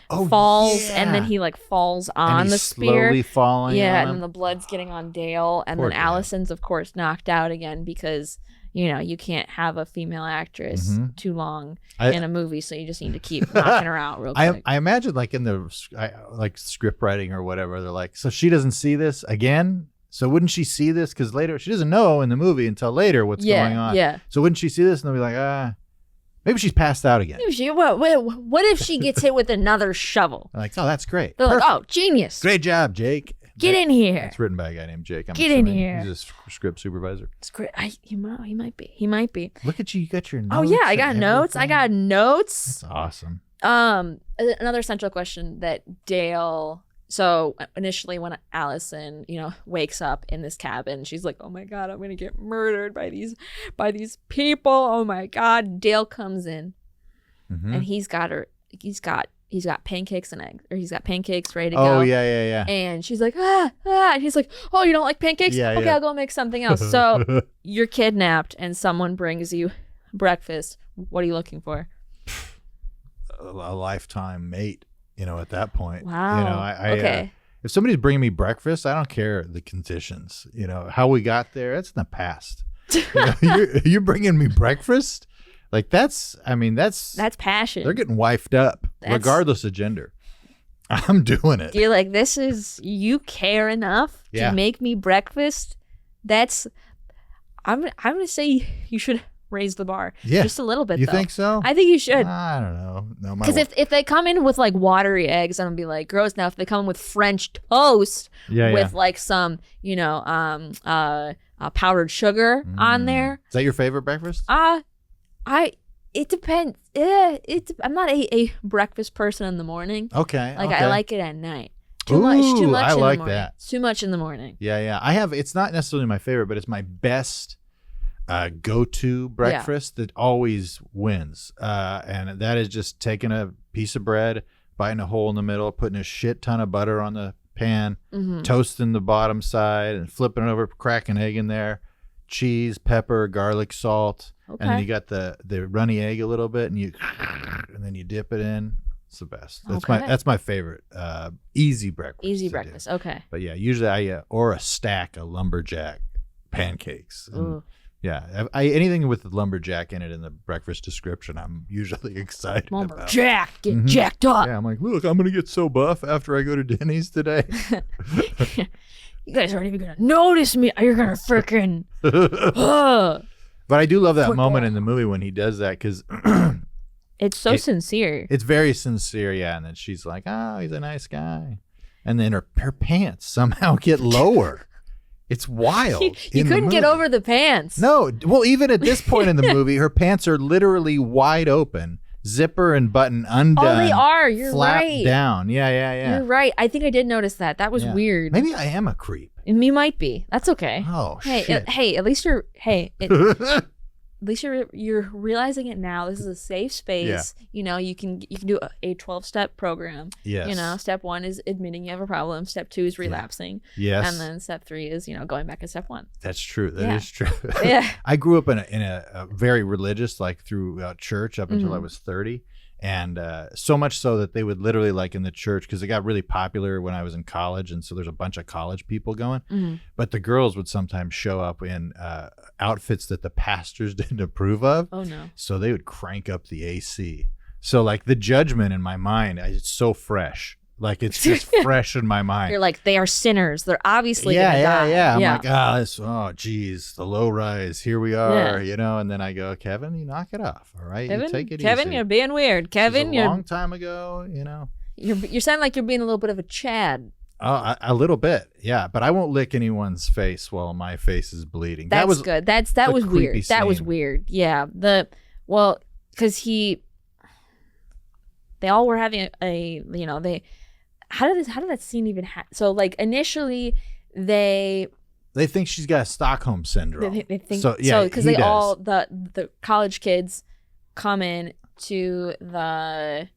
[SPEAKER 3] Oh,
[SPEAKER 2] falls,
[SPEAKER 3] yeah.
[SPEAKER 2] and then he falls
[SPEAKER 3] And
[SPEAKER 2] on
[SPEAKER 3] he's
[SPEAKER 2] the spear.
[SPEAKER 3] slowly falling.
[SPEAKER 2] Yeah,
[SPEAKER 3] on
[SPEAKER 2] and then
[SPEAKER 3] him.
[SPEAKER 2] the blood's getting on Dale, and
[SPEAKER 3] Poor
[SPEAKER 2] then
[SPEAKER 3] Dale.
[SPEAKER 2] Allison's, of course, knocked out again because you can't have a female actress too long in a movie, so you just need to keep knocking her out real quick.
[SPEAKER 3] I imagine in the script writing or whatever, they're like, so she doesn't see this again. So wouldn't she see this? Because later she doesn't know in the movie until later what's going on.
[SPEAKER 2] Yeah.
[SPEAKER 3] So wouldn't she see this and they'll be like, maybe she's passed out again.
[SPEAKER 2] What if she gets hit with another shovel?
[SPEAKER 3] They're like, oh, that's great.
[SPEAKER 2] They're like,
[SPEAKER 3] Perfect.
[SPEAKER 2] oh, genius.
[SPEAKER 3] Great job, Jake.
[SPEAKER 2] Get in here.
[SPEAKER 3] It's written by a guy named Jake. I'm
[SPEAKER 2] Get in
[SPEAKER 3] assuming.
[SPEAKER 2] here.
[SPEAKER 3] He's a script supervisor.
[SPEAKER 2] It's great. He might be. He might be.
[SPEAKER 3] Look at you. You got your notes.
[SPEAKER 2] Oh yeah, I
[SPEAKER 3] and
[SPEAKER 2] got notes. I
[SPEAKER 3] everything.
[SPEAKER 2] got notes.
[SPEAKER 3] That's awesome.
[SPEAKER 2] Another central question that Dale. So initially, when Allison, wakes up in this cabin, she's like, "Oh my God, I'm gonna get murdered by these people. Oh my God!" Dale comes in, and he's got pancakes and eggs, or he's got pancakes ready to go.
[SPEAKER 3] Oh yeah.
[SPEAKER 2] And she's like, and he's like, "Oh, you don't like pancakes?
[SPEAKER 3] Yeah,
[SPEAKER 2] okay,
[SPEAKER 3] yeah.
[SPEAKER 2] I'll go make something else." So you're kidnapped, and someone brings you breakfast. What are you looking for?
[SPEAKER 3] A lifetime mate. At that point.
[SPEAKER 2] Wow. Okay.
[SPEAKER 3] If somebody's bringing me breakfast, I don't care the conditions. How we got there. That's in the past. You're bringing me breakfast. That's
[SPEAKER 2] passion.
[SPEAKER 3] They're getting wifed up, regardless of gender. I'm doing it.
[SPEAKER 2] You're like, you care enough
[SPEAKER 3] Yeah.
[SPEAKER 2] to make me breakfast. I'm gonna say you should raise the bar just a little bit.
[SPEAKER 3] You
[SPEAKER 2] though.
[SPEAKER 3] think so?
[SPEAKER 2] I think you should.
[SPEAKER 3] I don't know. No,
[SPEAKER 2] Because if they come in with watery eggs, I'm gonna be like, gross. Now if they come in with French toast with some powdered sugar on there,
[SPEAKER 3] is that your favorite breakfast?
[SPEAKER 2] it depends. I'm not a breakfast person in the morning.
[SPEAKER 3] Okay.
[SPEAKER 2] I like it at night. Too much
[SPEAKER 3] I
[SPEAKER 2] in
[SPEAKER 3] like
[SPEAKER 2] the morning.
[SPEAKER 3] that.
[SPEAKER 2] It's too much in the morning.
[SPEAKER 3] Yeah. I have. It's not necessarily my favorite, but it's my best go-to breakfast that always wins. And that is just taking a piece of bread, biting a hole in the middle, putting a shit ton of butter on the pan, toasting the bottom side, and flipping it over, crack an egg in there, cheese, pepper, garlic, salt, and then you got the runny egg a little bit, and then you dip it in. It's the best. That's my favorite easy breakfast.
[SPEAKER 2] Easy breakfast. Okay.
[SPEAKER 3] But yeah, usually I or a stack of lumberjack pancakes. And, yeah, anything with the lumberjack in it in the breakfast description, I'm usually excited about.
[SPEAKER 2] Lumberjack, get jacked up.
[SPEAKER 3] Yeah, I'm like, look, I'm gonna get so buff after I go to Denny's today.
[SPEAKER 2] You guys aren't even gonna notice me. You're gonna freaking.
[SPEAKER 3] But I do love that moment in the movie when he does that because
[SPEAKER 2] it's so sincere.
[SPEAKER 3] It's very sincere, yeah. And then she's like, "Oh, he's a nice guy," and then her pants somehow get lower. It's wild.
[SPEAKER 2] You couldn't get over the pants.
[SPEAKER 3] No. Well, even at this point in the movie, her pants are literally wide open, zipper and button undone.
[SPEAKER 2] Oh, they are. You're
[SPEAKER 3] flapped
[SPEAKER 2] right.
[SPEAKER 3] down. Yeah.
[SPEAKER 2] You're right. I think I did notice that. That was weird.
[SPEAKER 3] Maybe I am a creep.
[SPEAKER 2] You might be. That's okay.
[SPEAKER 3] Oh,
[SPEAKER 2] hey,
[SPEAKER 3] shit.
[SPEAKER 2] At least you're. At least you're realizing it now. This is a safe space.
[SPEAKER 3] Yeah.
[SPEAKER 2] You can do a 12-step program.
[SPEAKER 3] Yes.
[SPEAKER 2] Step 1 is admitting you have a problem. Step 2 is relapsing.
[SPEAKER 3] Yes.
[SPEAKER 2] And then step 3 is going back to step 1.
[SPEAKER 3] That's true. That is true.
[SPEAKER 2] Yeah.
[SPEAKER 3] I grew up in a very religious, throughout church up until I was 30. And so much so that they would literally in the church, because it got really popular when I was in college, and so there's a bunch of college people going, but the girls would sometimes show up in outfits that the pastors didn't approve of.
[SPEAKER 2] Oh no.
[SPEAKER 3] So they would crank up the AC. So the judgment in my mind, it's so fresh Like it's just fresh in my mind.
[SPEAKER 2] You're like, they are sinners. They're obviously gonna die.
[SPEAKER 3] Yeah. I'm like, oh, geez, the low rise. Here we are, And then I go, Kevin, you knock it off, all right?
[SPEAKER 2] Kevin,
[SPEAKER 3] you take it
[SPEAKER 2] Kevin,
[SPEAKER 3] easy.
[SPEAKER 2] you're being weird. Kevin,
[SPEAKER 3] you're a long time ago,
[SPEAKER 2] You're sounding like you're being a little bit of a Chad.
[SPEAKER 3] Oh, a little bit, yeah. But I won't lick anyone's face while my face is bleeding.
[SPEAKER 2] That's
[SPEAKER 3] that was
[SPEAKER 2] good. That was weird.
[SPEAKER 3] Scene.
[SPEAKER 2] That was weird. Yeah. Because they all were having how did that scene even happen? So like initially they
[SPEAKER 3] think she's got Stockholm syndrome.
[SPEAKER 2] They think
[SPEAKER 3] so. Yeah,
[SPEAKER 2] because they all the college kids come in to the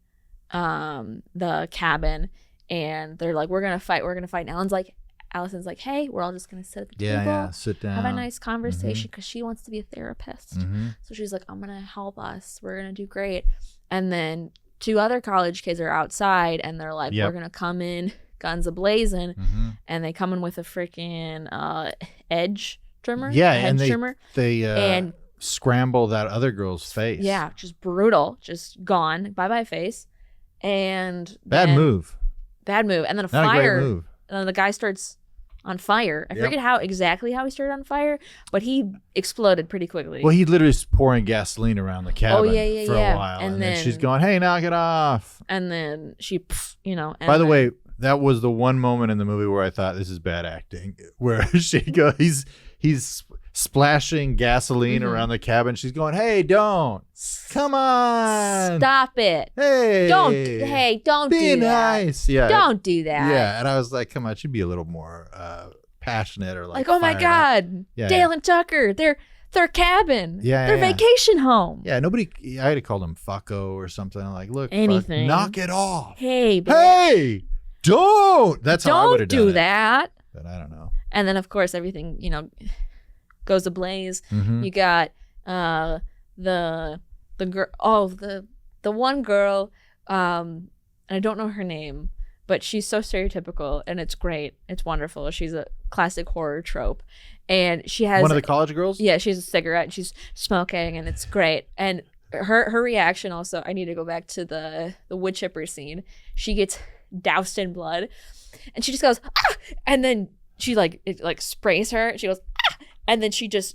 [SPEAKER 2] cabin and they're like, we're gonna fight. And Allison's like, hey, we're all just gonna sit at the table,
[SPEAKER 3] sit down,
[SPEAKER 2] have a nice conversation because she wants to be a therapist. So she's like, I'm gonna help us. We're gonna do great. And then 2 other college kids are outside and they're like, we're gonna come in guns a-blazing. And they come in with a freaking edge trimmer. Trimmer.
[SPEAKER 3] They scramble that other girl's face.
[SPEAKER 2] Yeah, just brutal. Just gone. Bye-bye face. And
[SPEAKER 3] bad move.
[SPEAKER 2] And then
[SPEAKER 3] Not
[SPEAKER 2] fire.
[SPEAKER 3] a great move.
[SPEAKER 2] And then the guy starts on fire. I forget exactly how he started on fire, but he exploded pretty quickly.
[SPEAKER 3] Well, he literally was pouring gasoline around the cabin for a while.
[SPEAKER 2] And
[SPEAKER 3] then she's going, hey, knock it off.
[SPEAKER 2] And then she,
[SPEAKER 3] By the way, that was the one moment in the movie where I thought this is bad acting, where she goes, he's splashing gasoline around the cabin. She's going, hey, don't. Come on.
[SPEAKER 2] Stop it.
[SPEAKER 3] Hey.
[SPEAKER 2] Don't
[SPEAKER 3] be
[SPEAKER 2] do that.
[SPEAKER 3] Nice. Yeah.
[SPEAKER 2] Don't do that.
[SPEAKER 3] Yeah. And I was like, come on, she'd be a little more passionate or like
[SPEAKER 2] oh my God. Dale and Tucker, their cabin. Their vacation home.
[SPEAKER 3] Yeah, I had to call them fucko or something. Like, look,
[SPEAKER 2] anything.
[SPEAKER 3] Knock it off.
[SPEAKER 2] Hey, bitch.
[SPEAKER 3] Hey, don't. That's how I would have done it.
[SPEAKER 2] Don't do that.
[SPEAKER 3] But I don't know.
[SPEAKER 2] And then, of course, everything, goes ablaze. You got the girl, the one girl, and I don't know her name, but she's so stereotypical and it's great. It's wonderful. She's a classic horror trope. And she has
[SPEAKER 3] one of the college girls?
[SPEAKER 2] Yeah, she has a cigarette and she's smoking and it's great. And her reaction also, I need to go back to the wood chipper scene. She gets doused in blood and she just goes, ah! And then she it sprays her. She goes, ah! And then she just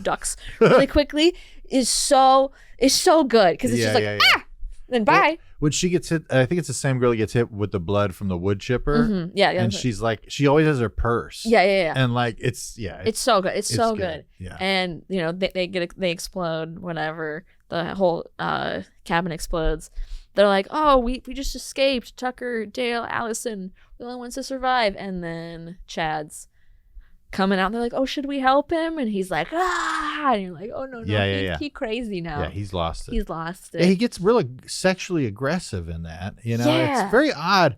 [SPEAKER 2] ducks really quickly. is so good because it's just ah, then bye.
[SPEAKER 3] Well, when she gets hit, I think it's the same girl that gets hit with the blood from the wood chipper.
[SPEAKER 2] Yeah,
[SPEAKER 3] and she's like, she always has her purse.
[SPEAKER 2] Yeah.
[SPEAKER 3] And like, it's
[SPEAKER 2] so good. It's so good.
[SPEAKER 3] Yeah.
[SPEAKER 2] And they explode whenever the whole cabin explodes. They're like, oh, we just escaped. Tucker, Dale, Allison, the only ones to survive. And then Chad's coming out and they're like, oh, should we help him? And he's like, ah, and you're like, oh no, he's crazy now.
[SPEAKER 3] Yeah, he's lost it.
[SPEAKER 2] Yeah,
[SPEAKER 3] he gets really sexually aggressive in that.
[SPEAKER 2] Yeah.
[SPEAKER 3] It's very odd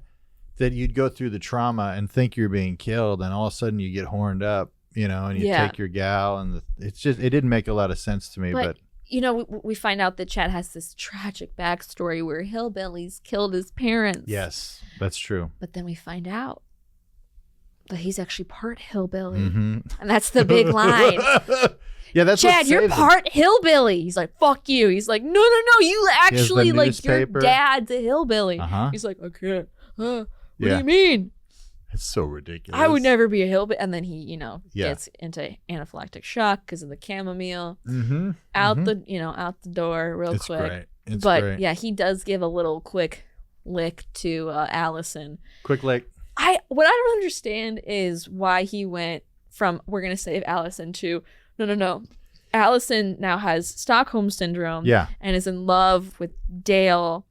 [SPEAKER 3] that you'd go through the trauma and think you're being killed and all of a sudden you get horned up, and you take your gal, and it didn't make a lot of sense to me. But
[SPEAKER 2] we find out that Chad has this tragic backstory where hillbillies killed his parents.
[SPEAKER 3] Yes, that's true.
[SPEAKER 2] But then we find out that he's actually part hillbilly. And that's the big line.
[SPEAKER 3] Yeah, that's
[SPEAKER 2] Chad, you're part hillbilly. He's like, fuck you. He's like, no, you actually, like, your dad's a hillbilly. He's like, I can't. What do you mean?
[SPEAKER 3] It's so ridiculous.
[SPEAKER 2] I would never be a hillbilly. And then he, gets into anaphylactic shock because of the chamomile. Out the door real quick.
[SPEAKER 3] It's
[SPEAKER 2] great. Yeah, he does give a little quick lick to Allison.
[SPEAKER 3] Quick lick.
[SPEAKER 2] What I don't understand is why he went from we're gonna save Allison to no. Allison now has Stockholm syndrome.
[SPEAKER 3] Yeah.
[SPEAKER 2] And is in love with Dale.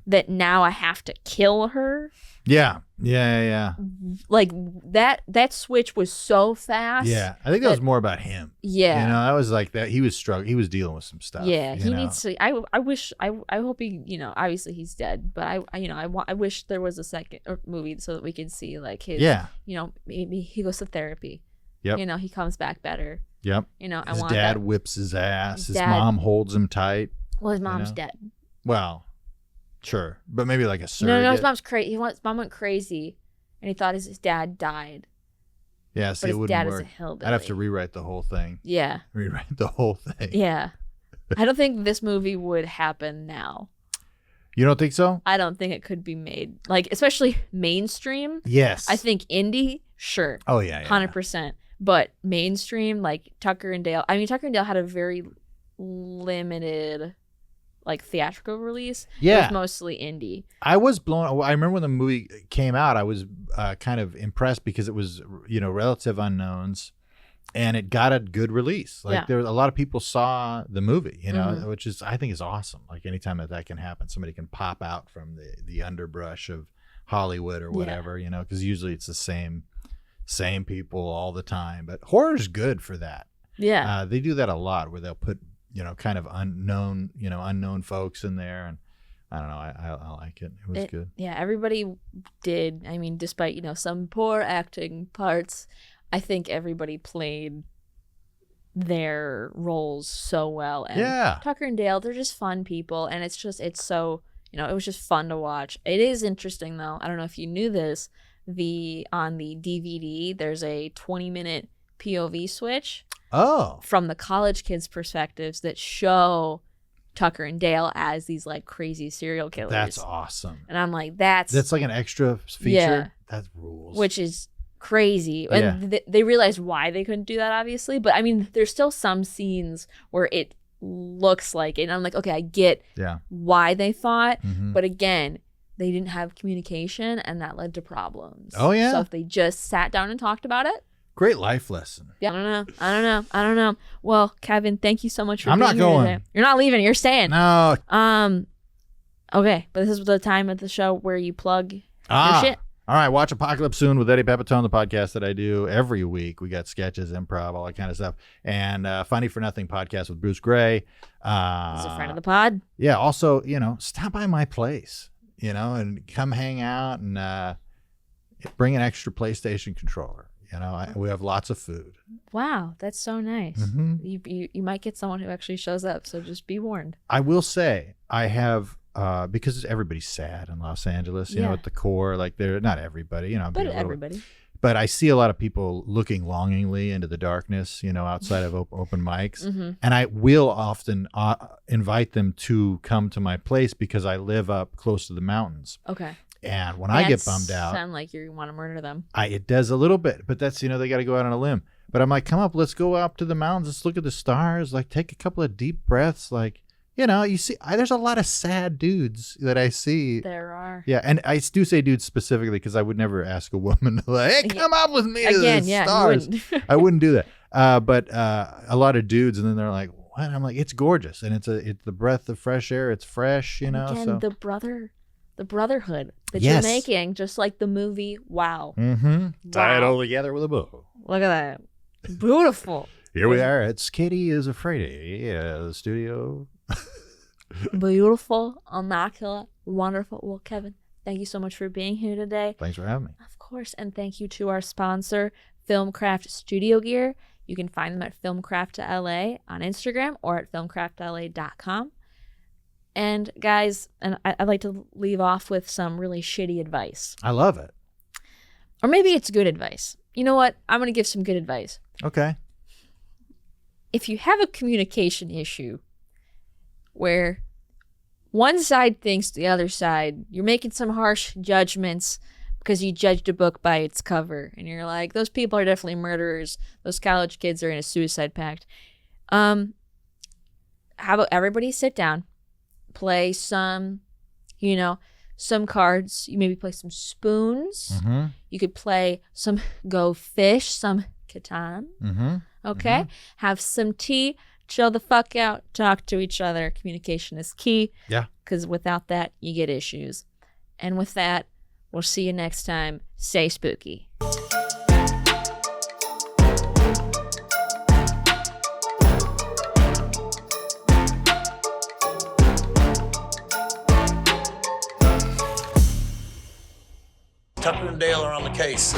[SPEAKER 2] That now I have to kill her.
[SPEAKER 3] Yeah.
[SPEAKER 2] Like that switch was so fast.
[SPEAKER 3] Yeah, I think that was more about him.
[SPEAKER 2] Yeah,
[SPEAKER 3] that was like that. He was struggling. He was dealing with some stuff.
[SPEAKER 2] Yeah, he needs to. I hope he. Obviously he's dead, but I wish there was a second movie so that we could see like his. Yeah. Maybe he goes to therapy.
[SPEAKER 3] Yep.
[SPEAKER 2] He comes back better.
[SPEAKER 3] Yep.
[SPEAKER 2] His
[SPEAKER 3] dad whips his ass. His mom holds him tight.
[SPEAKER 2] Well, his mom's dead.
[SPEAKER 3] Well. Sure, but maybe like a surrogate.
[SPEAKER 2] No, his mom's crazy. His mom went crazy, and he thought his dad died.
[SPEAKER 3] Yeah, see,
[SPEAKER 2] but
[SPEAKER 3] it wouldn't
[SPEAKER 2] his dad
[SPEAKER 3] work.
[SPEAKER 2] Is a hillbilly.
[SPEAKER 3] I'd have to rewrite the whole thing.
[SPEAKER 2] Yeah.
[SPEAKER 3] Rewrite the whole thing.
[SPEAKER 2] Yeah. I don't think this movie would happen now.
[SPEAKER 3] You don't think so?
[SPEAKER 2] I don't think it could be made, like, especially mainstream.
[SPEAKER 3] Yes.
[SPEAKER 2] I think indie, sure.
[SPEAKER 3] Oh, yeah.
[SPEAKER 2] 100%. But mainstream, like Tucker and Dale. I mean, Tucker and Dale had a very limited, like, theatrical release.
[SPEAKER 3] Yeah.
[SPEAKER 2] It was mostly indie.
[SPEAKER 3] I was blown. I remember when the movie came out, I was kind of impressed because it was, relative unknowns, and it got a good release. Like there was a lot of people saw the movie, which is, I think, is awesome. Like anytime that can happen, somebody can pop out from the underbrush of Hollywood or whatever, because usually it's the same people all the time. But horror's good for that.
[SPEAKER 2] Yeah.
[SPEAKER 3] They do that a lot where they'll put, kind of unknown folks in there, and I don't know. I like it. It was good.
[SPEAKER 2] Yeah, everybody did. I mean, despite, some poor acting parts, I think everybody played their roles so well. And Tucker and Dale, they're just fun people. And it's so, it was just fun to watch. It is interesting, though. I don't know if you knew this. On the DVD, there's a 20-minute POV switch.
[SPEAKER 3] Oh.
[SPEAKER 2] From the college kids' perspectives that show Tucker and Dale as these, like, crazy serial killers.
[SPEAKER 3] That's awesome.
[SPEAKER 2] And I'm like, that's
[SPEAKER 3] like an extra feature?
[SPEAKER 2] Yeah.
[SPEAKER 3] That rules.
[SPEAKER 2] Which is crazy. And they realized why they couldn't do that, obviously. But, I mean, there's still some scenes where it looks like it. And I'm like, okay, I get why they thought. Mm-hmm. But, again, they didn't have communication, and that led to problems.
[SPEAKER 3] Oh, yeah?
[SPEAKER 2] So if they just sat down and talked about it.
[SPEAKER 3] Great life lesson.
[SPEAKER 2] Yeah, I don't know. Well, Kevin, thank you so much for
[SPEAKER 3] I'm
[SPEAKER 2] being
[SPEAKER 3] not
[SPEAKER 2] here
[SPEAKER 3] going.
[SPEAKER 2] today. You're not leaving. You're staying.
[SPEAKER 3] No.
[SPEAKER 2] Okay, but this is the time of the show where you plug your shit.
[SPEAKER 3] All right, watch Apocalypse Soon with Eddie Pepitone, the podcast that I do every week. We got sketches, improv, all that kind of stuff. And Funny for Nothing podcast with Bruce Gray.
[SPEAKER 2] He's a friend of the pod.
[SPEAKER 3] Yeah, also, stop by my place, and come hang out and bring an extra PlayStation controller. We have lots of food.
[SPEAKER 2] Wow, that's so nice. Mm-hmm. You might get someone who actually shows up, so just be warned.
[SPEAKER 3] I will say, I have... because everybody's sad in Los Angeles, at the core, like they're not everybody,
[SPEAKER 2] but everybody.
[SPEAKER 3] But I see a lot of people looking longingly into the darkness, outside of open mics,
[SPEAKER 2] mm-hmm.
[SPEAKER 3] and I will often invite them to come to my place because I live up close to the mountains.
[SPEAKER 2] Okay.
[SPEAKER 3] And when I get bummed out,
[SPEAKER 2] sound like you want to murder them.
[SPEAKER 3] It does a little bit, but that's they got to go out on a limb. But I'm like, come up, let's go up to the mountains, let's look at the stars, like take a couple of deep breaths, like. You see, there's a lot of sad dudes that I see.
[SPEAKER 2] There are.
[SPEAKER 3] Yeah, and I do say dudes specifically because I would never ask a woman to hey, come up with me to the stars. I wouldn't do that. But a lot of dudes, and then they're like, what? I'm like, it's gorgeous, and it's the breath of fresh air. It's fresh,
[SPEAKER 2] Again,
[SPEAKER 3] so
[SPEAKER 2] the brotherhood that you're making, just like the movie. Wow.
[SPEAKER 3] Mm-hmm. Tie it all together with a bow.
[SPEAKER 2] Look at that. Beautiful.
[SPEAKER 3] Here we are. It's Katie is Afraidy. Yeah, the studio.
[SPEAKER 2] Beautiful, immaculate, wonderful. Well, Kevin, thank you so much for being here today.
[SPEAKER 3] Thanks for having me.
[SPEAKER 2] Of course, and thank you to our sponsor, Filmcraft Studio Gear. You can find them at Filmcraft LA on Instagram or at filmcraftla.com. And guys, I'd like to leave off with some really shitty advice.
[SPEAKER 3] I love it.
[SPEAKER 2] Or maybe it's good advice. You know what? I'm going to give some good advice.
[SPEAKER 3] Okay.
[SPEAKER 2] If you have a communication issue where one side thinks the other side, you're making some harsh judgments because you judged a book by its cover, and you're like, those people are definitely murderers. Those college kids are in a suicide pact. How about everybody sit down, play some cards. You maybe play some spoons.
[SPEAKER 3] Mm-hmm.
[SPEAKER 2] You could play some Go Fish, some Catan.
[SPEAKER 3] Mm-hmm.
[SPEAKER 2] Okay?
[SPEAKER 3] Mm-hmm.
[SPEAKER 2] Have some tea. Chill the fuck out. Talk to each other. Communication is key.
[SPEAKER 3] Yeah.
[SPEAKER 2] Because without that, you get issues. And with that, we'll see you next time. Stay spooky.
[SPEAKER 4] Tucker and Dale are on the case.